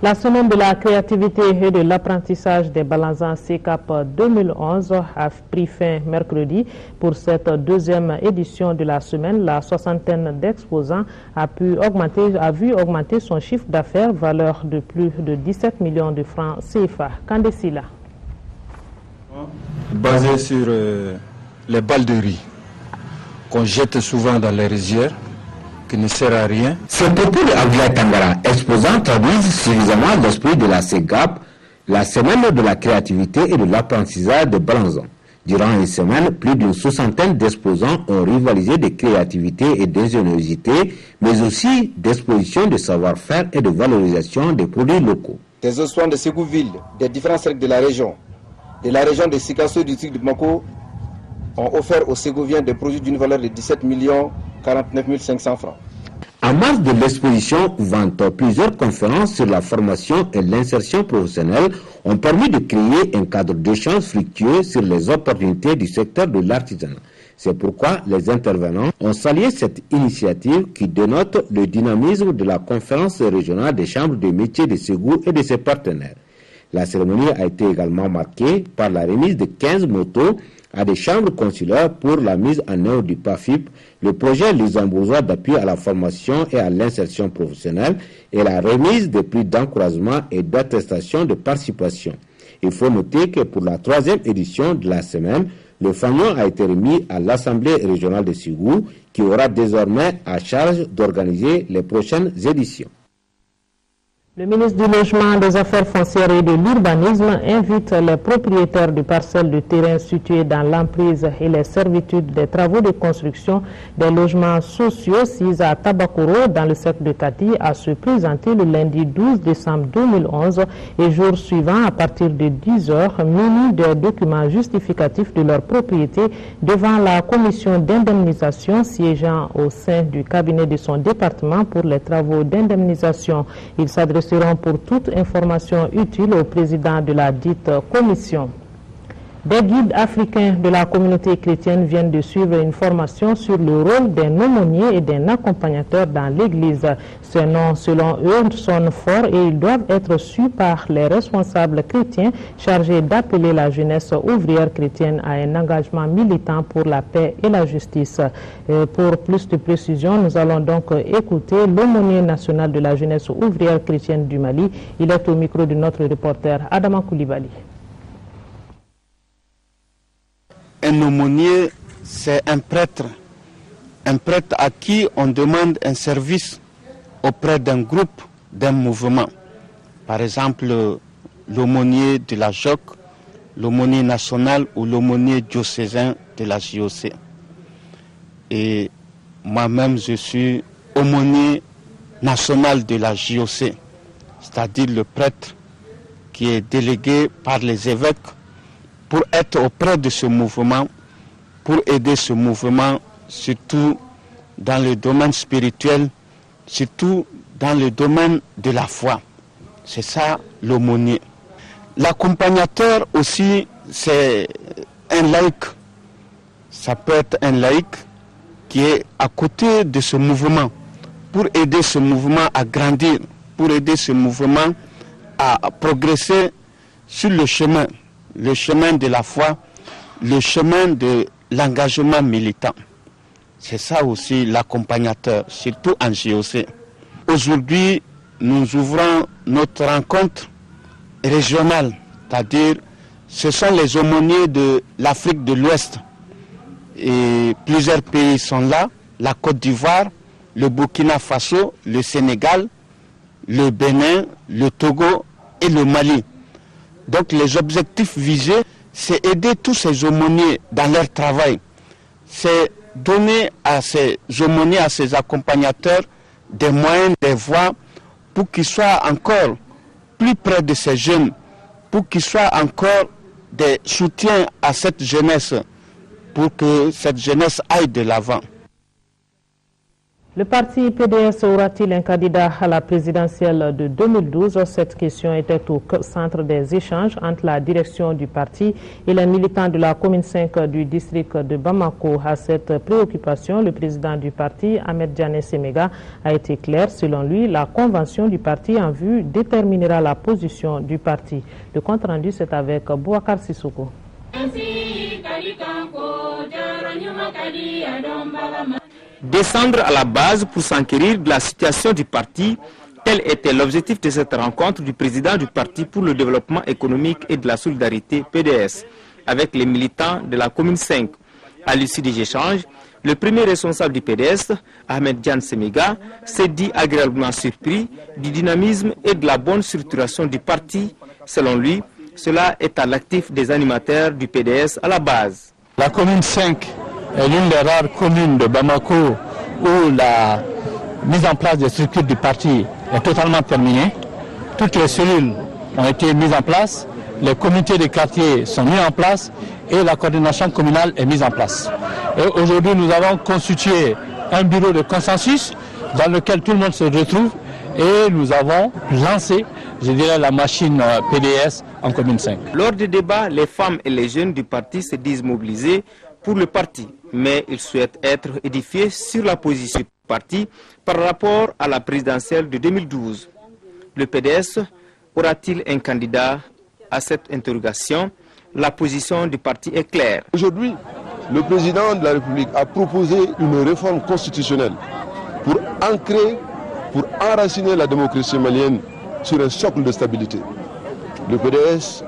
La semaine de la créativité et de l'apprentissage des Balanzans CECAP 2011 a pris fin mercredi. Pour cette deuxième édition de la semaine, la soixantaine d'exposants a vu augmenter son chiffre d'affaires, valeur de plus de 17 millions de francs CFA. Kandesila.
Basé sur les balles de riz qu'on jette souvent dans les rizières,
qui ne sert à rien.
Ces propos de Abdoulaye Tangara exposant traduisent suffisamment l'esprit de la CEGAP, la semaine de la créativité et de l'apprentissage de Balanzan. Durant une semaine, plus d'une soixantaine d'exposants ont rivalisé de créativité et d'ingéniosité, mais aussi d'exposition de savoir-faire et de valorisation des produits locaux.
Des exposants de Ségouville, des différents cercles de la région de Sikasso et du district de Bamako ont offert aux Ségouviens des produits d'une valeur de 17 49 500 francs.
En marge de l'exposition ouverte, plusieurs conférences sur la formation et l'insertion professionnelle ont permis de créer un cadre d'échange fructueux sur les opportunités du secteur de l'artisanat. C'est pourquoi les intervenants ont salué cette initiative qui dénote le dynamisme de la conférence régionale des chambres de métiers de Ségou et de ses partenaires. La cérémonie a été également marquée par la remise de 15 motos à des chambres consulaires pour la mise en œuvre du PAFIP, le projet luxembourgeois d'appui à la formation et à l'insertion professionnelle et la remise des prix d'encouragement et d'attestation de participation. Il faut noter que pour la 3e édition de la semaine, le fanion a été remis à l'Assemblée régionale de Ségou qui aura désormais à charge d'organiser les prochaines éditions.
Le ministre du Logement, des Affaires foncières et de l'Urbanisme invite les propriétaires de parcelles de terrain situées dans l'emprise et les servitudes des travaux de construction des logements sociaux SIS à Tabakoro dans le cercle de Kati à se présenter le lundi 12 décembre 2011 et jour suivant à partir de 10h munis des documents justificatifs de leur propriété devant la commission d'indemnisation siégeant au sein du cabinet de son département pour les travaux d'indemnisation. Il s'adresse seront pour toute information utile au président de la dite commission. Des guides africains de la communauté chrétienne viennent de suivre une formation sur le rôle d'un aumônier et d'un accompagnateur dans l'Église. Ces noms, selon eux, sonnent forts et ils doivent être su par les responsables chrétiens chargés d'appeler la jeunesse ouvrière chrétienne à un engagement militant pour la paix et la justice. Pour plus de précisions, nous allons donc écouter l'aumônier national de la jeunesse ouvrière chrétienne du Mali. Il est au micro de notre reporter Adama Koulibaly.
Un aumônier, c'est un prêtre à qui on demande un service auprès d'un groupe, d'un mouvement. Par exemple, l'aumônier de la JOC, l'aumônier national ou l'aumônier diocésain de la JOC. Et moi-même, je suis aumônier national de la JOC, c'est-à-dire le prêtre qui est délégué par les évêques pour être auprès de ce mouvement, pour aider ce mouvement, surtout dans le domaine spirituel, surtout dans le domaine de la foi. C'est ça l'aumônier. L'accompagnateur aussi, c'est un laïc. Ça peut être un laïc qui est à côté de ce mouvement, pour aider ce mouvement à grandir, pour aider ce mouvement à progresser sur le chemin de la foi, le chemin de l'engagement militant. C'est ça aussi l'accompagnateur, surtout en JOC. Aujourd'hui, nous ouvrons notre rencontre régionale, c'est-à-dire ce sont les aumôniers de l'Afrique de l'Ouest. Et plusieurs pays sont là, la Côte d'Ivoire, le Burkina Faso, le Sénégal, le Bénin, le Togo et le Mali. Donc les objectifs visés, c'est aider tous ces aumôniers dans leur travail. C'est donner à ces aumôniers, à ces accompagnateurs, des moyens, des voies pour qu'ils soient encore plus près de ces jeunes, pour qu'ils soient encore des soutiens à cette jeunesse, pour que cette jeunesse aille de l'avant.
Le parti PDS aura-t-il un candidat à la présidentielle de 2012? Cette question était au centre des échanges entre la direction du parti et les militants de la commune 5 du district de Bamako. À cette préoccupation, le président du parti, Ahmed Diané Semega, a été clair. Selon lui, la convention du parti en vue déterminera la position du parti. Le compte rendu, c'est avec Bouakar Sissoko.
Descendre à la base pour s'enquérir de la situation du parti, tel était l'objectif de cette rencontre du président du parti pour le développement économique et de la solidarité PDS avec les militants de la commune 5. À l'issue des échanges, Le premier responsable du PDS, Ahmed Diane Semega, s'est dit agréablement surpris du dynamisme et de la bonne structuration du parti. Selon lui, cela est à l'actif des animateurs du PDS à la base.
La commune 5 est l'une des rares communes de Bamako où la mise en place des structures du parti est totalement terminée. Toutes les cellules ont été mises en place, les comités de quartier sont mis en place et la coordination communale est mise en place. Et aujourd'hui, nous avons constitué un bureau de consensus dans lequel tout le monde se retrouve et nous avons lancé, je dirais, la machine PDS en commune 5.
Lors des débats, les femmes et les jeunes du parti se disent mobilisés pour le parti, mais ils souhaitent être édifiés sur la position du parti par rapport à la présidentielle de 2012. Le PDS aura-t-il un candidat à cette interrogation? La position du parti est claire.
Aujourd'hui, le président de la République a proposé une réforme constitutionnelle pour ancrer, pour enraciner la démocratie malienne sur un socle de stabilité. Le PDS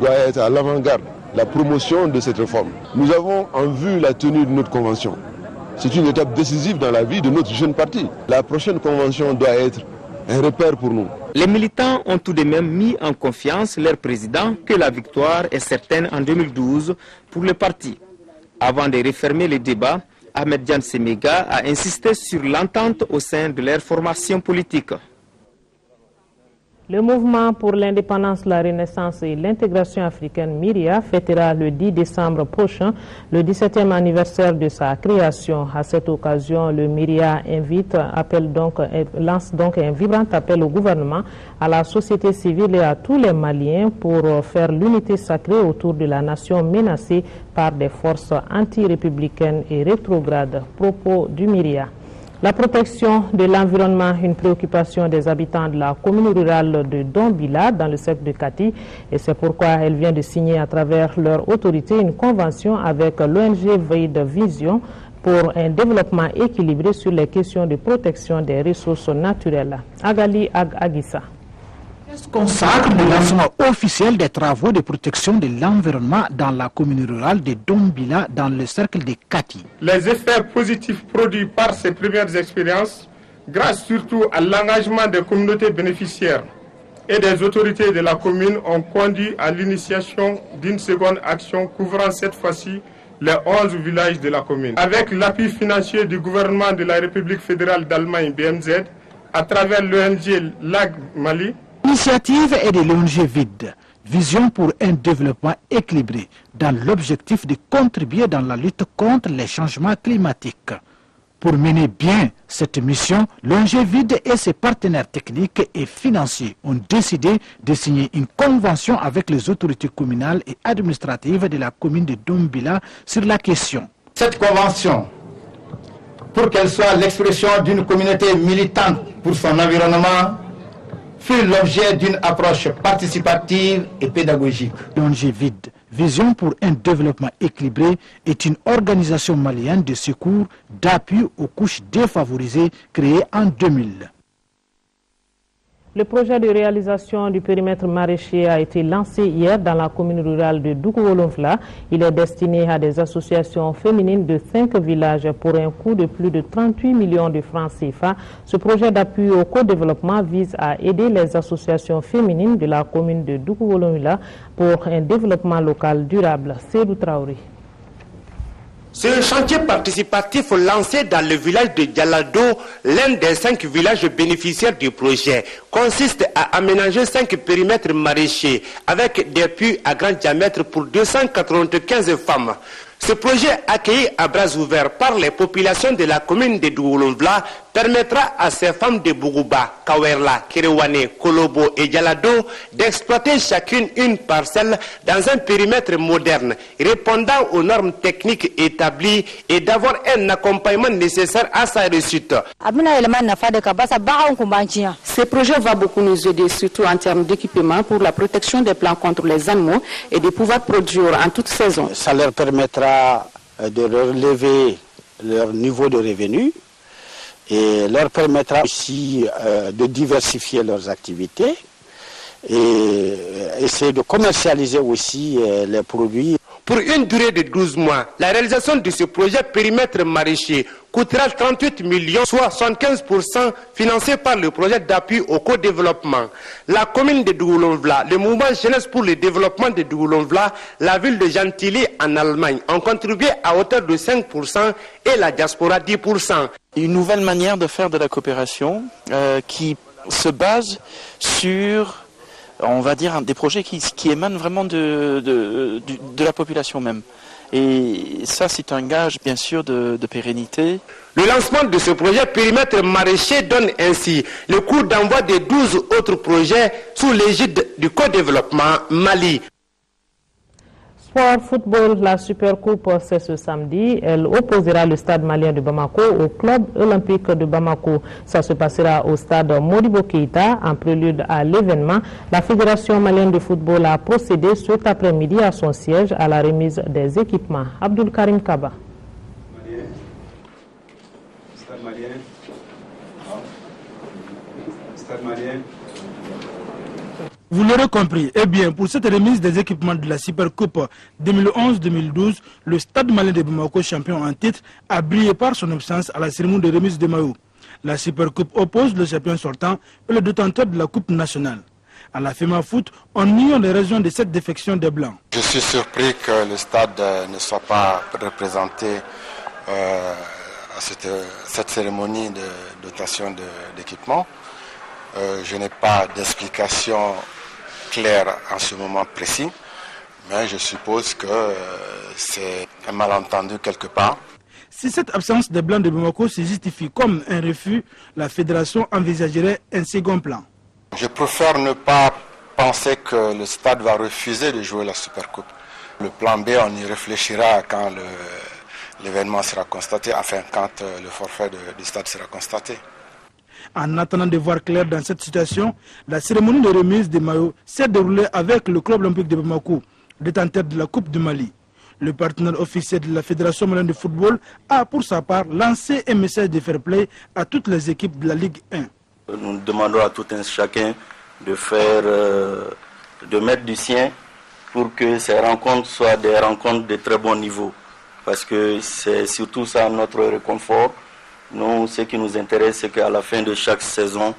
doit être à l'avant-garde de la promotion de cette réforme. Nous avons en vue la tenue de notre convention. C'est une étape décisive dans la vie de notre jeune parti. La prochaine convention doit être un repère pour nous.
Les militants ont tout de même mis en confiance leur président que la victoire est certaine en 2012 pour le parti. Avant de refermer les débats, Ahmed Diane Semega a insisté sur l'entente au sein de leur formation politique.
Le mouvement pour l'indépendance, la renaissance et l'intégration africaine MIRIA fêtera le 10 décembre prochain le 17e anniversaire de sa création. À cette occasion, le MIRIA lance donc un vibrant appel au gouvernement, à la société civile et à tous les Maliens pour faire l'unité sacrée autour de la nation menacée par des forces anti-républicaines et rétrogrades. Propos du MIRIA. La protection de l'environnement, une préoccupation des habitants de la commune rurale de Dombila dans le cercle de Kati, et c'est pourquoi elle vient de signer à travers leur autorité une convention avec l'ONG Veid Vision pour un développement équilibré sur les questions de protection des ressources naturelles. Agali Agissa.
Consacre le lancement officiel des travaux de protection de l'environnement dans la commune rurale de Dombila dans le cercle de Kati.
Les effets positifs produits par ces premières expériences, grâce surtout à l'engagement des communautés bénéficiaires et des autorités de la commune, ont conduit à l'initiation d'une seconde action couvrant cette fois-ci les 11 villages de la commune. Avec l'appui financier du gouvernement de la République fédérale d'Allemagne BMZ, à travers l'ONG LAG Mali.
L'initiative est de l'ONG Veid, Vision pour un développement équilibré, dans l'objectif de contribuer dans la lutte contre les changements climatiques. Pour mener bien cette mission, l'ONG Veid et ses partenaires techniques et financiers ont décidé de signer une convention avec les autorités communales et administratives de la commune de Dombila sur la question.
Cette convention, pour qu'elle soit l'expression d'une communauté militante pour son environnement, fut l'objet d'une approche participative et pédagogique.
L'ONG Veid, Vision pour un développement équilibré, est une organisation malienne de secours d'appui aux couches défavorisées créée en 2000.
Le projet de réalisation du périmètre maraîcher a été lancé hier dans la commune rurale de Dougou-Olonfla. Il est destiné à des associations féminines de 5 villages pour un coût de plus de 38 millions de francs CFA. Ce projet d'appui au co-développement vise à aider les associations féminines de la commune de Dougou-Olonfla pour un développement local durable. Seydou Traoré.
Ce chantier participatif lancé dans le village de Dialado, l'un des 5 villages bénéficiaires du projet, consiste à aménager 5 périmètres maraîchers avec des puits à grand diamètre pour 295 femmes. Ce projet, accueilli à bras ouverts par les populations de la commune de Dougou-Olonfla, permettra à ces femmes de Bougouba, Kawerla, Kéréouane, Kolobo et Dialado d'exploiter chacune une parcelle dans un périmètre moderne, répondant aux normes techniques établies et d'avoir un accompagnement nécessaire à sa réussite.
Ce projet va beaucoup nous aider, surtout en termes d'équipement pour la protection des plants contre les animaux et de pouvoir produire en toute saison.
Ça leur permettra de relever leur niveau de revenus et leur permettra aussi de diversifier leurs activités et essayer de commercialiser aussi les produits.
pour une durée de 12 mois. La réalisation de ce projet périmètre maraîcher coûtera 38 millions, soit 75% financé par le projet d'appui au co-développement. La commune de Dougoulonvla, le mouvement Jeunesse pour le développement de Dougoulonvla, la ville de Gentilly en Allemagne ont contribué à hauteur de 5% et la diaspora 10%.
Une nouvelle manière de faire de la coopération qui se base sur, on va dire, des projets qui émanent vraiment de la population même. Et ça, c'est un gage, bien sûr, de pérennité.
Le lancement de ce projet périmètre maraîcher donne ainsi le coup d'envoi de 12 autres projets sous l'égide du co-développement Mali.
Sport football, la Supercoupe, c'est ce samedi. Elle opposera le stade malien de Bamako au club olympique de Bamako. Ça se passera au stade Modibo Keïta. En prélude à l'événement, la Fédération malienne de football a procédé cet après-midi à son siège à la remise des équipements. Abdul Karim Kaba.
Stade malien. Stade malien.
Vous l'aurez compris, eh bien, pour cette remise des équipements de la Supercoupe 2011-2012, le Stade malien de Bamako, champion en titre, a brillé par son absence à la cérémonie de remise de maillots. La Supercoupe oppose le champion sortant et le détenteur de la Coupe nationale. À la FEMA Foot, on ignore les raisons de cette défection des Blancs.
Je suis surpris que le stade ne soit pas représenté à cette cérémonie de dotation d'équipement. Je n'ai pas d'explication claire en ce moment précis, mais je suppose que c'est un malentendu quelque part.
Si cette absence des Blancs de Bamako se justifie comme un refus, la fédération envisagerait un second plan.
Je préfère ne pas penser que le stade va refuser de jouer la Supercoupe. Le plan B, on y réfléchira quand l'événement sera constaté, enfin quand le forfait du stade sera constaté.
En attendant de voir clair dans cette situation, la cérémonie de remise des maillots s'est déroulée avec le club olympique de Bamako, détenteur de la Coupe du Mali. Le partenaire officiel de la Fédération malienne de football a pour sa part lancé un message de fair play à toutes les équipes de la Ligue 1.
Nous demandons à tout un chacun de mettre du sien pour que ces rencontres soient des rencontres de très bon niveau. Parce que c'est surtout ça notre réconfort. Nous, ce qui nous intéresse, c'est qu'à la fin de chaque saison,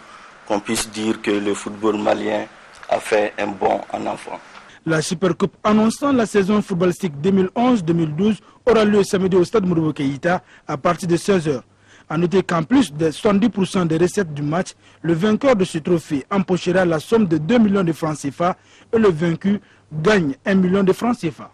qu'on puisse dire que le football malien a fait un bond en enfant.
La Supercoupe annonçant la saison footballistique 2011-2012 aura lieu samedi au stade Modibo Keïta à partir de 16h. A noter qu'en plus de 70% des recettes du match, le vainqueur de ce trophée empochera la somme de 2 millions de francs CFA et le vaincu gagne 1 million de francs CFA.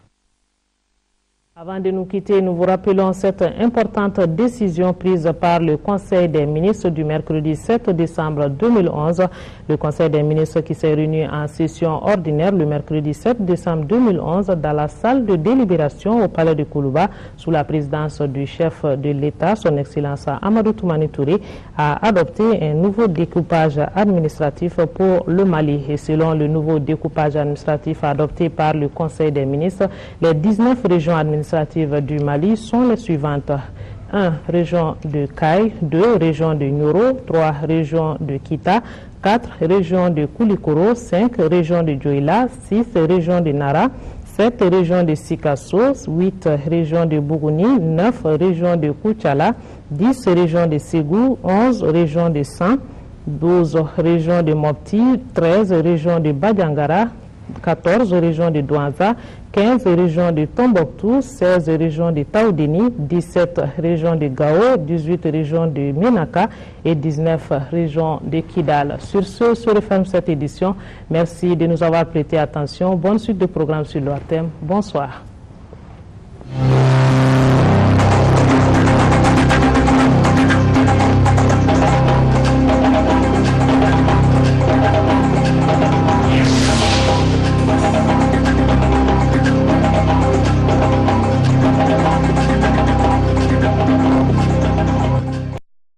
Avant de nous quitter, nous vous rappelons cette importante décision prise par le Conseil des ministres du mercredi 7 décembre 2011. Le Conseil des ministres qui s'est réuni en session ordinaire le mercredi 7 décembre 2011 dans la salle de délibération au palais de Koulouba sous la présidence du chef de l'État, son Excellence Amadou Toumani Touré, a adopté un nouveau découpage administratif pour le Mali. Et selon le nouveau découpage administratif adopté par le Conseil des ministres, les 19 régions administratives du Mali sont les suivantes. 1. Région de Kaï, 2. Région de Nyoro, 3. Région de Kita, 4. Région de Koulikoro, 5. Région de Djoïla, 6. Région de Nara, 7. Région de Sikasso, 8. Région de Bougouni, 9. Région de Kouchala, 10. Région de Ségou, 11. Région de San, 12. Région de Mopti, 13. Région de Badiangara, 14 régions de Douanza, 15 régions de Tombouctou, 16 régions de Taoudini, 17 régions de Gao, 18 régions de Menaka et 19 régions de Kidal. Sur ce, se referme cette édition. Merci de nous avoir prêté attention. Bonne suite de programme sur l'ORTM. Bonsoir.